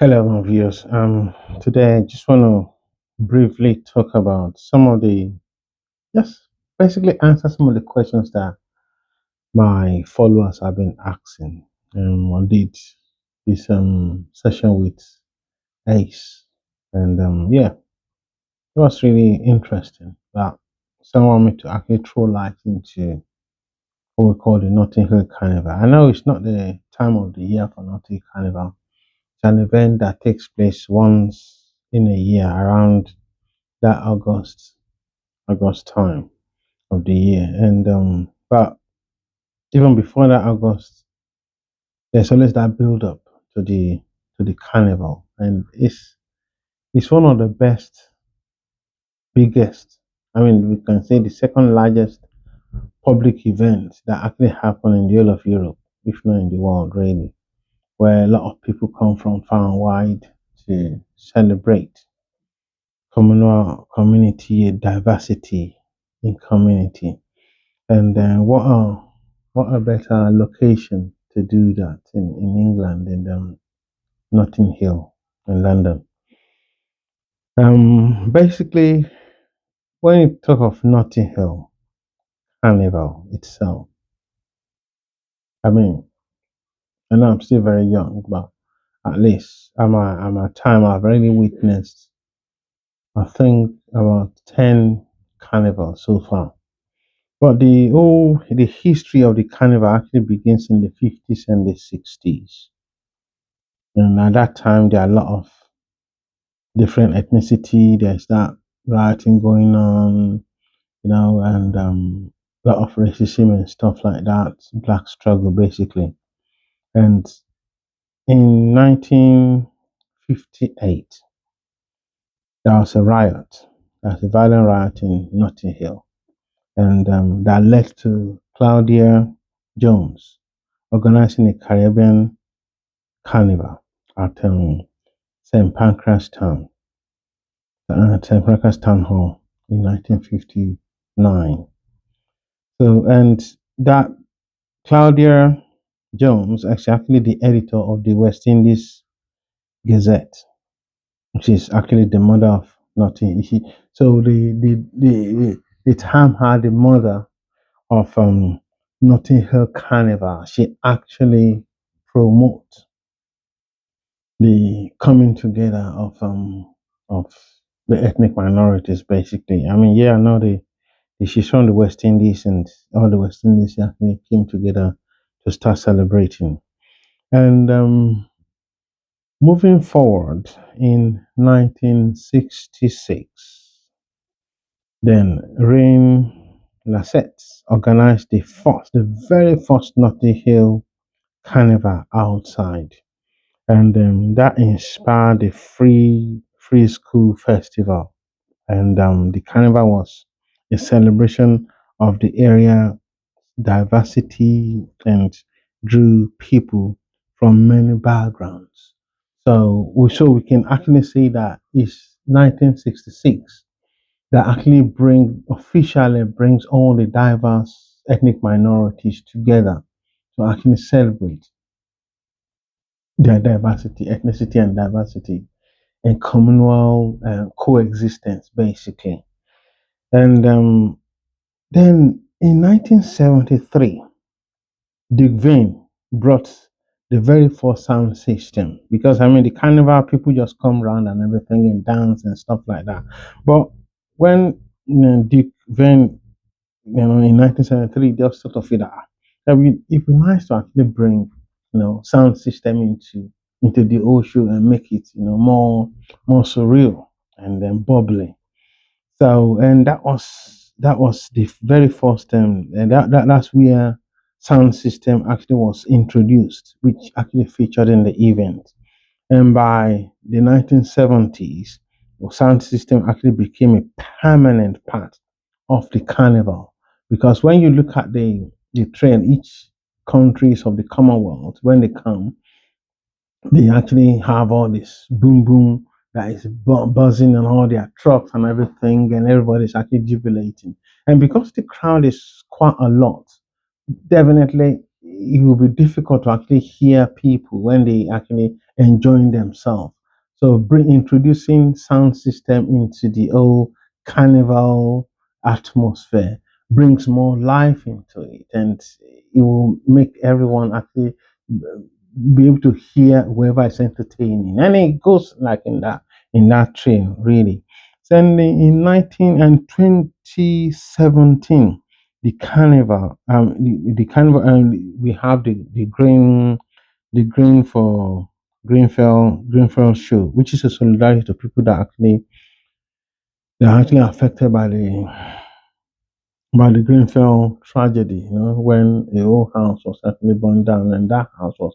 Hello, my viewers. Today I just want to briefly talk about just basically answer some of the questions that my followers have been asking. I did this session with Ace, and yeah, it was really interesting. But someone want me to actually throw light into what we call the Nottingham Carnival. I know it's not the time of the year for Nottingham Carnival. It's an event that takes place once in a year around that August time of the year. And but even before that August, there's always that build up to the carnival. And it's one of the best, biggest, I mean we can say the second largest public event that actually happen in the whole of Europe, if not in the world really, where a lot of people come from far and wide to celebrate communal community diversity in community. And what a better location to do that in England in Notting Hill in London. Basically, when you talk of Notting Hill Carnival itself, I mean, I know I'm still very young, but at least at my time I've already witnessed, I think about 10 carnivals so far. But the history of the carnival actually begins in the 50s and the 60s. And at that time, there are a lot of different ethnicity. There's that rioting going on, and a lot of racism and stuff like that. Black struggle, basically. And in 1958, there was a riot. There was a violent riot in Notting Hill, and that led to Claudia Jones organizing a Caribbean carnival at St. Pancras Town. St. Pancras Town Hall in 1959. So, and that Claudia Jones is actually the editor of the West Indies Gazette, which is actually the mother of Notting. So the term had the mother of Notting Hill Carnival. She actually promote the coming together of the ethnic minorities, basically. I mean, yeah, I know she's from the West Indies, and all the West Indies actually came together to start celebrating. And moving forward in 1966, then Rain Lasset organized the very first Notting Hill Carnival outside, and that inspired the Free School Festival. And the carnival was a celebration of the area diversity and drew people from many backgrounds. So we can actually say that it's 1966 that actually officially brings all the diverse ethnic minorities together to actually celebrate their diversity, ethnicity, and diversity and communal coexistence, basically. And then in 1973, Dick Vane brought the very first sound system because I mean the carnival people just come around and everything and dance and stuff like that. But when Dick Vane, in 1973, just sort of feel that it'd be nice to actually bring sound system into the whole show and make it more surreal and then bubbly. So, and that was the very first time, and that's where sound system actually was introduced, which actually featured in the event. And by the 1970s, the sound system actually became a permanent part of the carnival. Because when you look at the trend, each countries of the Commonwealth, when they come, they actually have all this boom boom that is buzzing on all their trucks and everything, and everybody's actually jubilating. And because the crowd is quite a lot, definitely it will be difficult to actually hear people when they actually enjoying themselves. So bring introducing sound system into the whole carnival atmosphere brings more life into it, and it will make everyone actually be able to hear whoever is entertaining, and it goes like in that trail really. Then in 19 and 2017, the carnival, we have the green for Greenfell show, which is a solidarity to people that actually they're actually affected by the Greenfell tragedy. You know, when a whole house was actually burned down, and that house was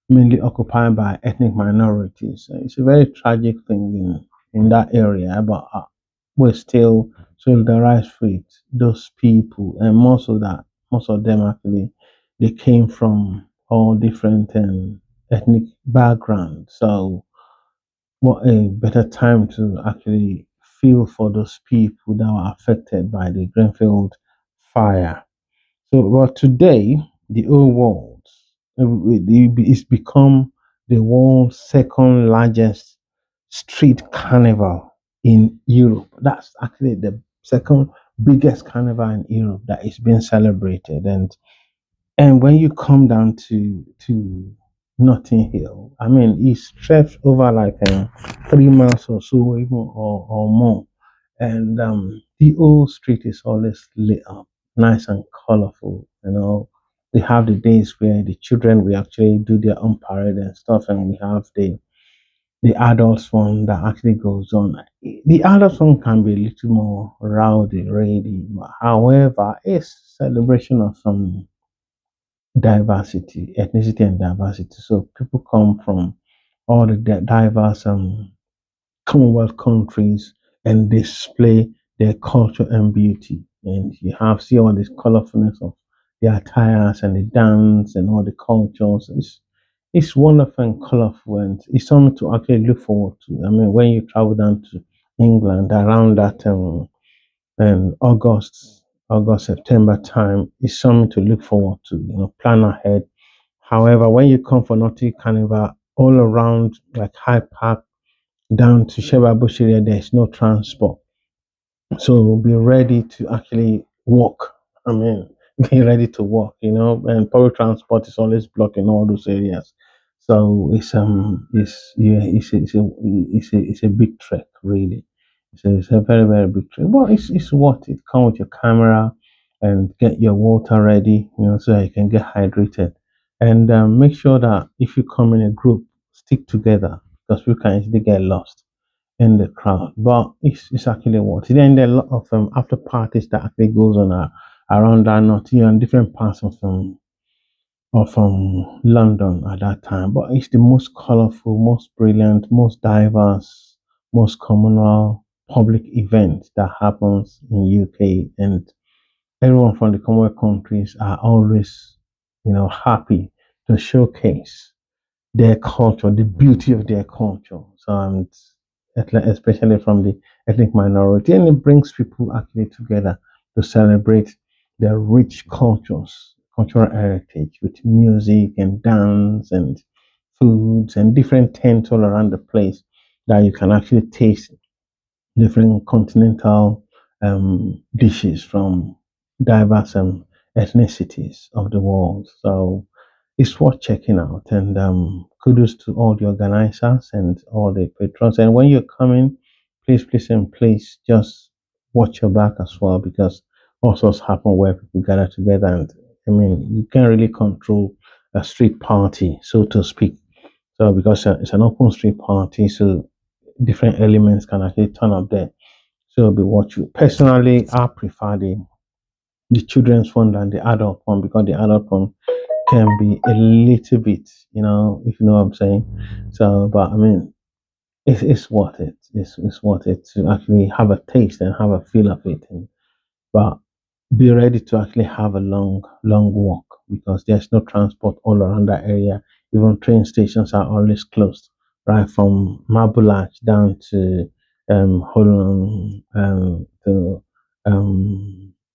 mainly occupied by ethnic minorities. It's a very tragic thing in that area, but we're still solidarized with those people, and most of them actually, they came from all different ethnic backgrounds. So, what a better time to actually feel for those people that were affected by the Greenfield fire. So, but today, the whole world it's become the world's second largest street carnival in Europe. That's actually the second biggest carnival in Europe that is being celebrated. And when you come down to Notting Hill, I mean, it stretched over like 3 miles or so, even or more. And the old street is always lit up, nice and colorful. You know, they have the days where the children will actually do their own parade and stuff, and we have the adults one that actually goes on. The adults one can be a little more rowdy, ready, but however, it's celebration of some diversity, ethnicity, and diversity. So people come from all the diverse Commonwealth countries and display their culture and beauty. And you have see all this colorfulness of the attires and the dance and all the cultures. It's wonderful and colorful, and it's something to actually look forward to. I mean, when you travel down to England around that September time, it's something to look forward to. You know, plan ahead. However, when you come for Naughty Carnival, all around like Hyde Park down to Sheba Bush area, there's no transport. So be ready to actually walk. I mean, be ready to walk, you know, and public transport is always blocking all those areas. So it's yeah it's a big trek really. It's a very very big trek. But it's worth it. Come with your camera and get your water ready, you know, so you can get hydrated. And make sure that if you come in a group, stick together because we can easily get lost in the crowd. But it's actually what. Then there are a lot of after parties that actually goes on around that north here in different parts of London at that time. But it's the most colorful, most brilliant, most diverse, most communal public event that happens in UK, and everyone from the Commonwealth countries are always, you know, happy to showcase their culture, the beauty of their culture. So, and especially from the ethnic minority, and it brings people actually together to celebrate their rich cultures, cultural heritage with music and dance and foods and different tents all around the place that you can actually taste different continental dishes from diverse ethnicities of the world. So it's worth checking out. And kudos to all the organizers and all the patrons. And when you're coming, please just watch your back as well, because all sorts happen where people gather together. And I mean, you can't really control a street party, so to speak. So because it's an open street party, so different elements can actually turn up there. So be watchful. Personally, I prefer the children's one than the adult one, because the adult one can be a little bit, you know, if you know what I'm saying. So, but I mean, it's worth it. It's worth it to actually have a taste and have a feel of it. But be ready to actually have a long walk, because there's no transport all around that area. Even train stations are always closed, right from Marble Arch down to Holland to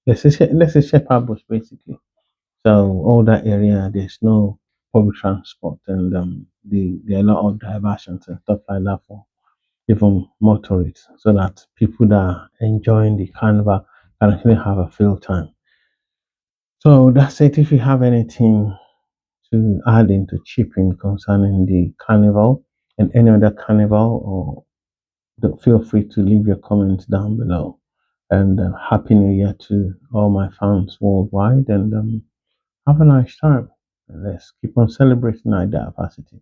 let's say Shepherd Bush basically. So all that area, there's no public transport, and there are a lot of diversions and stuff like that for even motorists, so that people that are enjoying the carnival can actually have a field time. So that's it. If you have anything to add into chipping concerning the carnival and any other carnival, or feel free to leave your comments down below. And Happy New Year to all my fans worldwide. And have a nice time. Let's keep on celebrating our diversity.